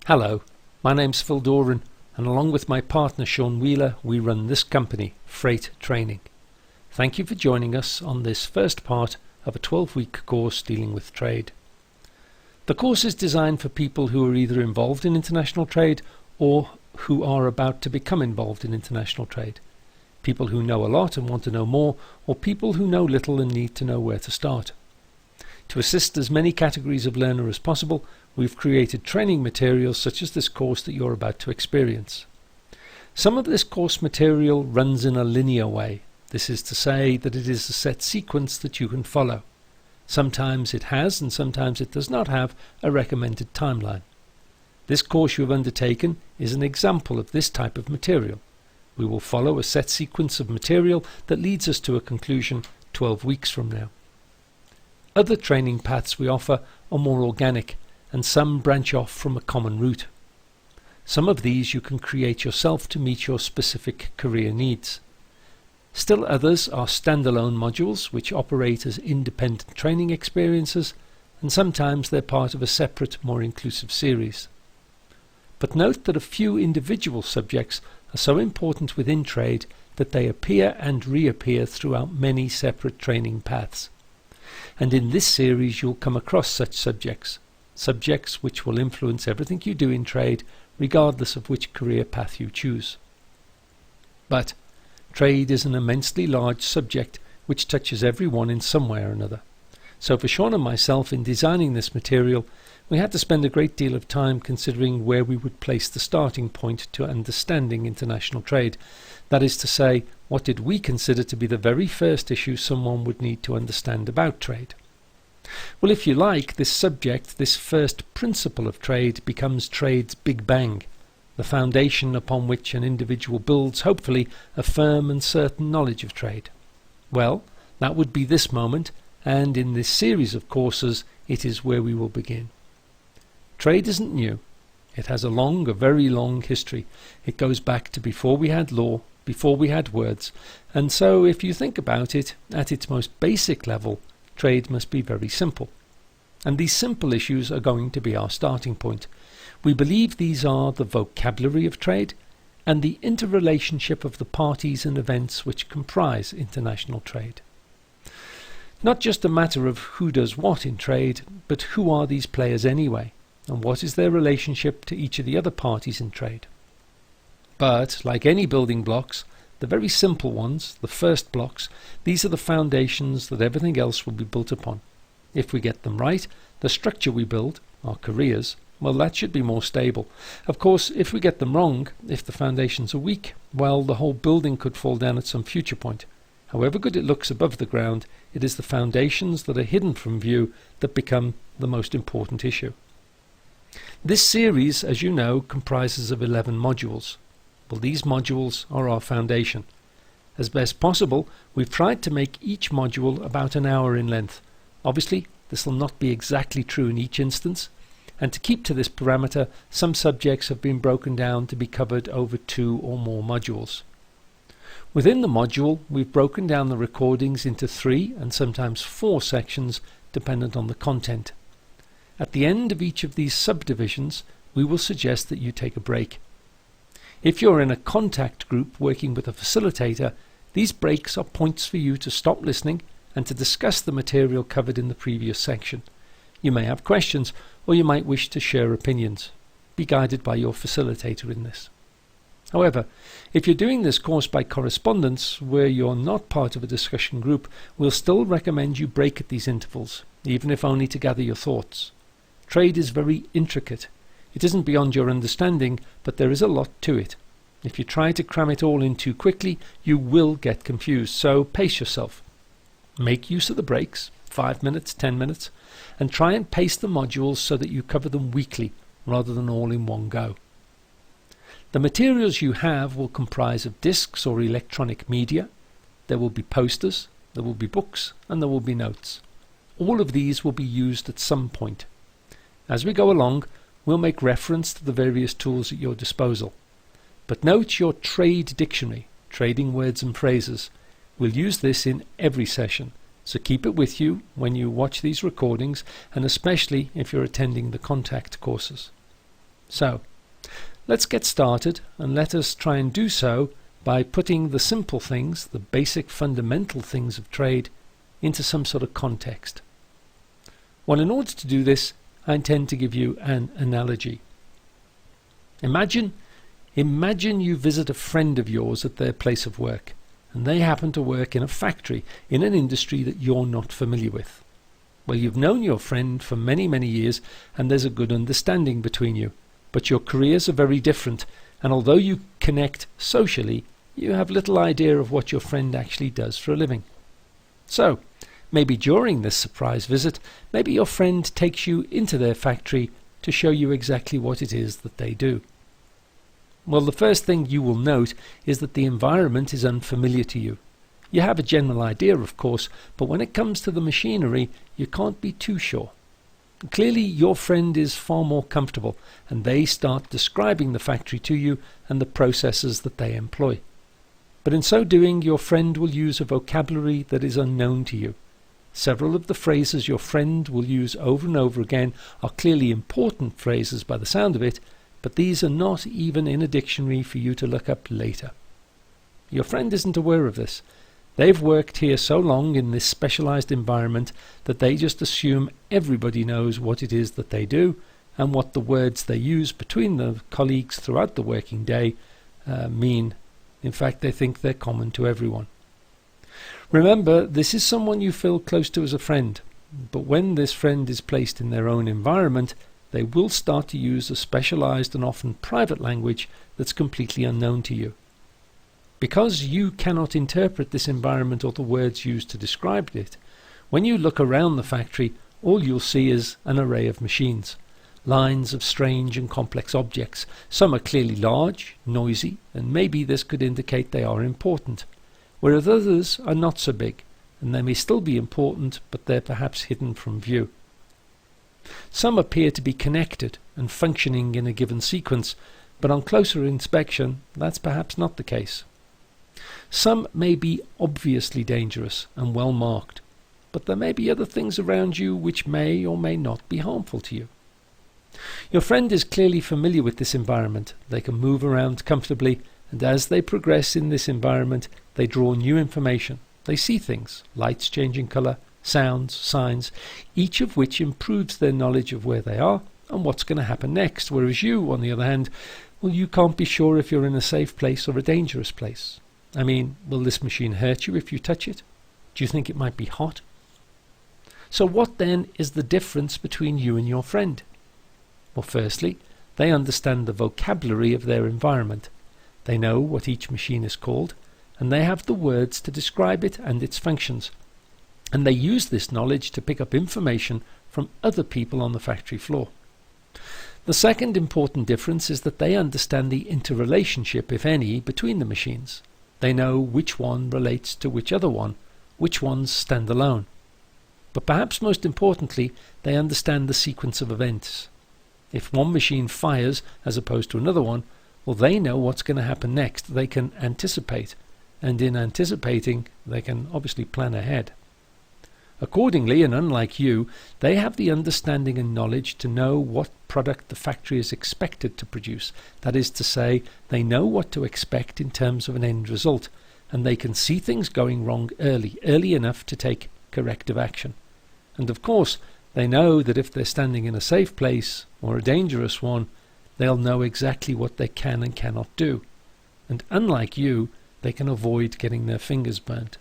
Hello, my name's Phil Doran, and along with my partner Sean Wheeler, we run this company, Freight Training. Thank you for joining us on this first part of a 12-week course dealing with trade. The course is designed for people who are either involved in international trade or who are about to become involved in international trade. People who know a lot and want to know more, or people who know little and need to know where to start. To assist as many categories of learner as possible, we've created training materials such as this course that you're about to experience. Some of this course material runs in a linear way. This is to say that it is a set sequence that you can follow. Sometimes it has and sometimes it does not have a recommended timeline. This course you have undertaken is an example of this type of material. We will follow a set sequence of material that leads us to a conclusion 12 weeks from now. Other training paths we offer are more organic, and some branch off from a common route. Some of these you can create yourself to meet your specific career needs. Still others are standalone modules which operate as independent training experiences, and sometimes they're part of a separate, more inclusive series. But note that a few individual subjects are so important within trade that they appear and reappear throughout many separate training paths. And in this series you'll come across such subjects which will influence everything you do in trade, regardless of which career path you choose. But trade is an immensely large subject which touches everyone in some way or another. So for Sean and myself, in designing this material, we had to spend a great deal of time considering where we would place the starting point to understanding international trade. That is to say, what did we consider to be the very first issue someone would need to understand about trade? Well, if you like, this subject, this first principle of trade, becomes trade's Big Bang, the foundation upon which an individual builds, hopefully, a firm and certain knowledge of trade. Well, that would be this moment, and in this series of courses, it is where we will begin. Trade isn't new. It has a very long history. It goes back to before we had law, before we had words, and so if you think about it, at its most basic level, trade must be very simple. And these simple issues are going to be our starting point. We believe these are the vocabulary of trade and the interrelationship of the parties and events which comprise international trade. Not just a matter of who does what in trade, but who are these players anyway, and what is their relationship to each of the other parties in trade. But, like any building blocks, the very simple ones, the first blocks, these are the foundations that everything else will be built upon. If we get them right, the structure we build, our careers, well, that should be more stable. Of course, if we get them wrong, if the foundations are weak, well, the whole building could fall down at some future point. However good it looks above the ground, it is the foundations that are hidden from view that become the most important issue. This series, as you know, comprises of 11 modules. Well, these modules are our foundation. As best possible, we've tried to make each module about an hour in length. Obviously, this will not be exactly true in each instance, and to keep to this parameter, some subjects have been broken down to be covered over 2 or more modules. Within the module, we've broken down the recordings into 3 and sometimes 4 sections, dependent on the content. At the end of each of these subdivisions, we will suggest that you take a break. If you're in a contact group working with a facilitator, these breaks are points for you to stop listening and to discuss the material covered in the previous section. You may have questions, or you might wish to share opinions. Be guided by your facilitator in this. However, if you're doing this course by correspondence, where you're not part of a discussion group, we'll still recommend you break at these intervals, even if only to gather your thoughts. Trade is very intricate. It isn't beyond your understanding, but there is a lot to it. If you try to cram it all in too quickly, you will get confused, so pace yourself. Make use of the breaks, 5 minutes, 10 minutes, and try and pace the modules so that you cover them weekly, rather than all in one go. The materials you have will comprise of discs or electronic media. There will be posters, there will be books, and there will be notes. All of these will be used at some point. As we go along, we'll make reference to the various tools at your disposal. But note your trade dictionary, trading words and phrases. We'll use this in every session, so keep it with you when you watch these recordings, and especially if you're attending the contact courses. So, let's get started, and let us try and do so by putting the simple things, the basic fundamental things of trade, into some sort of context. Well, in order to do this, I intend to give you an analogy. Imagine you visit a friend of yours at their place of work, and they happen to work in a factory in an industry that you're not familiar with. Well, you've known your friend for many, many years, and there's a good understanding between you. But your careers are very different, and although you connect socially, you have little idea of what your friend actually does for a living. So, maybe during this surprise visit, maybe your friend takes you into their factory to show you exactly what it is that they do. Well, the first thing you will note is that the environment is unfamiliar to you. You have a general idea, of course, but when it comes to the machinery, you can't be too sure. Clearly, your friend is far more comfortable, and they start describing the factory to you and the processes that they employ. But in so doing, your friend will use a vocabulary that is unknown to you. Several of the phrases your friend will use over and over again are clearly important phrases by the sound of it, but these are not even in a dictionary for you to look up later. Your friend isn't aware of this. They've worked here so long in this specialized environment that they just assume everybody knows what it is that they do and what the words they use between the colleagues throughout the working day mean. In fact, they think they're common to everyone. Remember, this is someone you feel close to as a friend, but when this friend is placed in their own environment, they will start to use a specialized and often private language that's completely unknown to you. Because you cannot interpret this environment or the words used to describe it, when you look around the factory, all you'll see is an array of machines, lines of strange and complex objects. Some are clearly large, noisy, and maybe this could indicate they are important, whereas others are not so big, and they may still be important, but they're perhaps hidden from view. Some appear to be connected and functioning in a given sequence, but on closer inspection, that's perhaps not the case. Some may be obviously dangerous and well marked, but there may be other things around you which may or may not be harmful to you. Your friend is clearly familiar with this environment. They can move around comfortably, and as they progress in this environment, they draw new information. They see things, lights changing colour, sounds, signs, each of which improves their knowledge of where they are and what's going to happen next, whereas you, on the other hand, well, you can't be sure if you're in a safe place or a dangerous place. I mean, will this machine hurt you if you touch it? Do you think it might be hot? So what then is the difference between you and your friend? Well, firstly, they understand the vocabulary of their environment. They know what each machine is called, and they have the words to describe it and its functions. And they use this knowledge to pick up information from other people on the factory floor. The second important difference is that they understand the interrelationship, if any, between the machines. They know which one relates to which other one, which ones stand alone. But perhaps most importantly, they understand the sequence of events. If one machine fires as opposed to another one, well, they know what's going to happen next. They can anticipate, and in anticipating, they can obviously plan ahead. Accordingly, and unlike you, they have the understanding and knowledge to know what product the factory is expected to produce. That is to say, they know what to expect in terms of an end result, and they can see things going wrong early enough to take corrective action. And of course, they know that if they're standing in a safe place or a dangerous one, they'll know exactly what they can and cannot do. And unlike you, they can avoid getting their fingers burnt.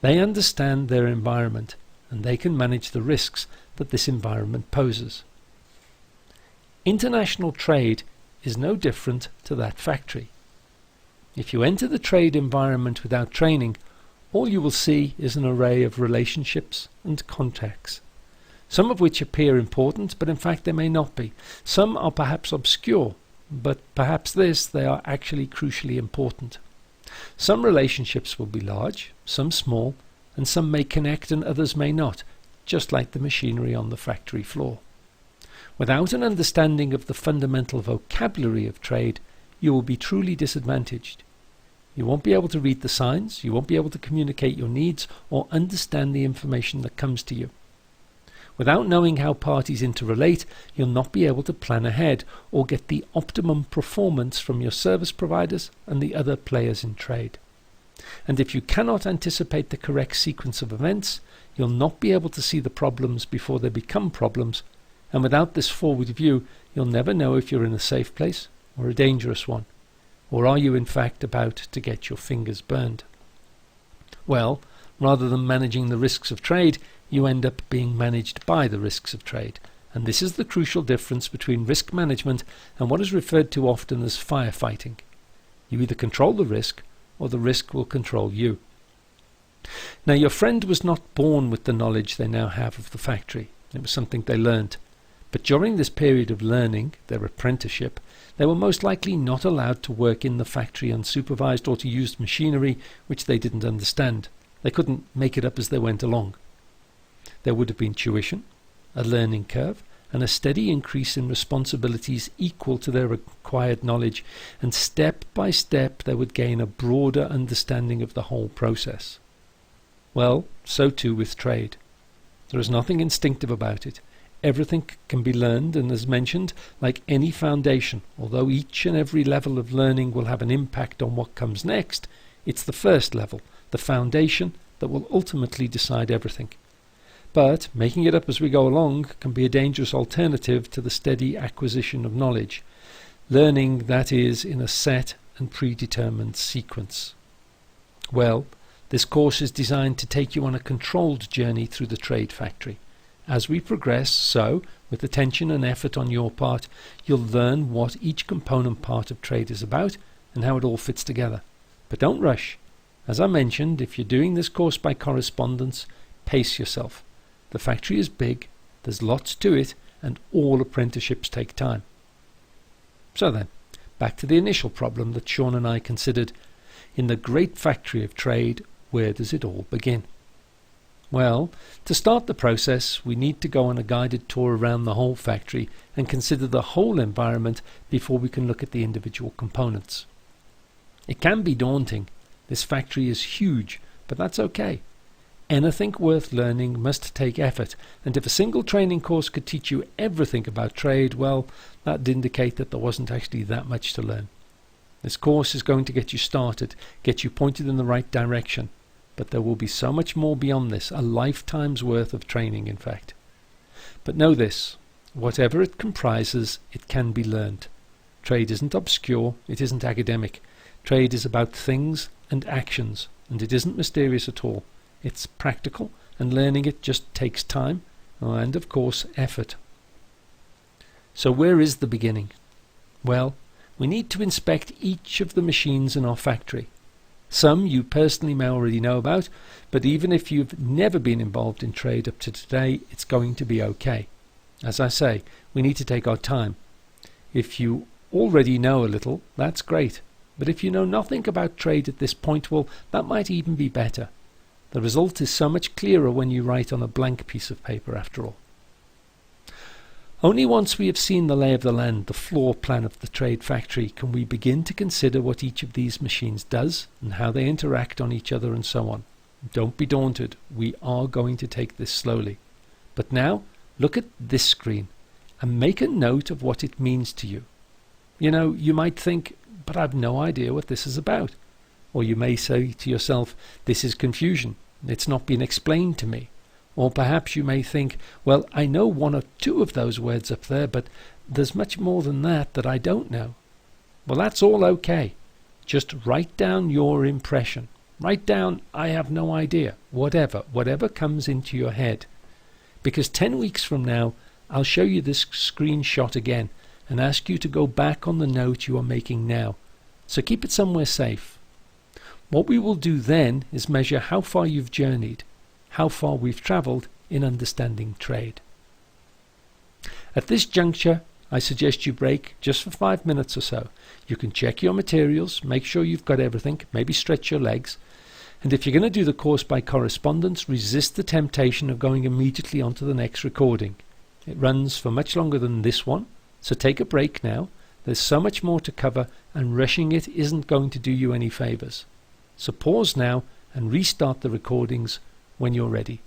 They understand their environment, and they can manage the risks that this environment poses. International trade is no different to that factory. If you enter the trade environment without training, all you will see is an array of relationships and contacts, some of which appear important, but in fact they may not be. Some are perhaps obscure, but perhaps they are actually crucially important. Some relationships will be large, some small, and some may connect and others may not, just like the machinery on the factory floor. Without an understanding of the fundamental vocabulary of trade, you will be truly disadvantaged. You won't be able to read the signs, you won't be able to communicate your needs or understand the information that comes to you. Without knowing how parties interrelate, you'll not be able to plan ahead or get the optimum performance from your service providers and the other players in trade. And if you cannot anticipate the correct sequence of events, you'll not be able to see the problems before they become problems, and without this forward view, you'll never know if you're in a safe place or a dangerous one, or are you in fact about to get your fingers burned. Well, rather than managing the risks of trade, you end up being managed by the risks of trade, and this is the crucial difference between risk management and what is referred to often as firefighting. You either control the risk, or the risk will control you. Now, your friend was not born with the knowledge they now have of the factory. It was something they learnt. But during this period of learning, their apprenticeship, they were most likely not allowed to work in the factory unsupervised or to use machinery which they didn't understand. They couldn't make it up as they went along. There would have been tuition, a learning curve, and a steady increase in responsibilities equal to their acquired knowledge, and step by step they would gain a broader understanding of the whole process. Well, so too with trade. There is nothing instinctive about it. Everything can be learned, and as mentioned, like any foundation, although each and every level of learning will have an impact on what comes next, it's the first level, the foundation, that will ultimately decide everything. But making it up as we go along can be a dangerous alternative to the steady acquisition of knowledge, learning that is in a set and predetermined sequence. Well, this course is designed to take you on a controlled journey through the trade factory. As we progress, so, with attention and effort on your part, you'll learn what each component part of trade is about and how it all fits together. But don't rush. As I mentioned, if you're doing this course by correspondence, pace yourself. The factory is big, there's lots to it, and all apprenticeships take time. So then, back to the initial problem that Sean and I considered. In the great factory of trade, where does it all begin? Well, to start the process, we need to go on a guided tour around the whole factory and consider the whole environment before we can look at the individual components. It can be daunting. This factory is huge, but that's okay. Anything worth learning must take effort, and if a single training course could teach you everything about trade, well, that'd indicate that there wasn't actually that much to learn. This course is going to get you started, get you pointed in the right direction, but there will be so much more beyond this, a lifetime's worth of training, in fact. But know this, whatever it comprises, it can be learned. Trade isn't obscure, it isn't academic. Trade is about things and actions, and it isn't mysterious at all. It's practical, and learning it just takes time and, of course, effort. So where is the beginning? Well, we need to inspect each of the machines in our factory. Some you personally may already know about, but even if you've never been involved in trade up to today, it's going to be okay. As I say, we need to take our time. If you already know a little, that's great. But if you know nothing about trade at this point, well, that might even be better. The result is so much clearer when you write on a blank piece of paper, after all. Only once we have seen the lay of the land, the floor plan of the trade factory, can we begin to consider what each of these machines does and how they interact on each other and so on. Don't be daunted, we are going to take this slowly. But now, look at this screen and make a note of what it means to you. You know, you might think, but I've no idea what this is about. Or you may say to yourself, this is confusion, it's not been explained to me. Or perhaps you may think, well, I know one or two of those words up there, but there's much more than that I don't know. Well, that's all okay. Just write down your impression. Write down, I have no idea, whatever comes into your head. Because 10 weeks from now, I'll show you this screenshot again and ask you to go back on the note you are making now. So keep it somewhere safe. What we will do then is measure how far you've journeyed, how far we've travelled in understanding trade. At this juncture, I suggest you break just for 5 minutes or so. You can check your materials, make sure you've got everything, maybe stretch your legs. And if you're going to do the course by correspondence, resist the temptation of going immediately onto the next recording. It runs for much longer than this one, so take a break now. There's so much more to cover, and rushing it isn't going to do you any favours. So pause now and restart the recordings when you're ready.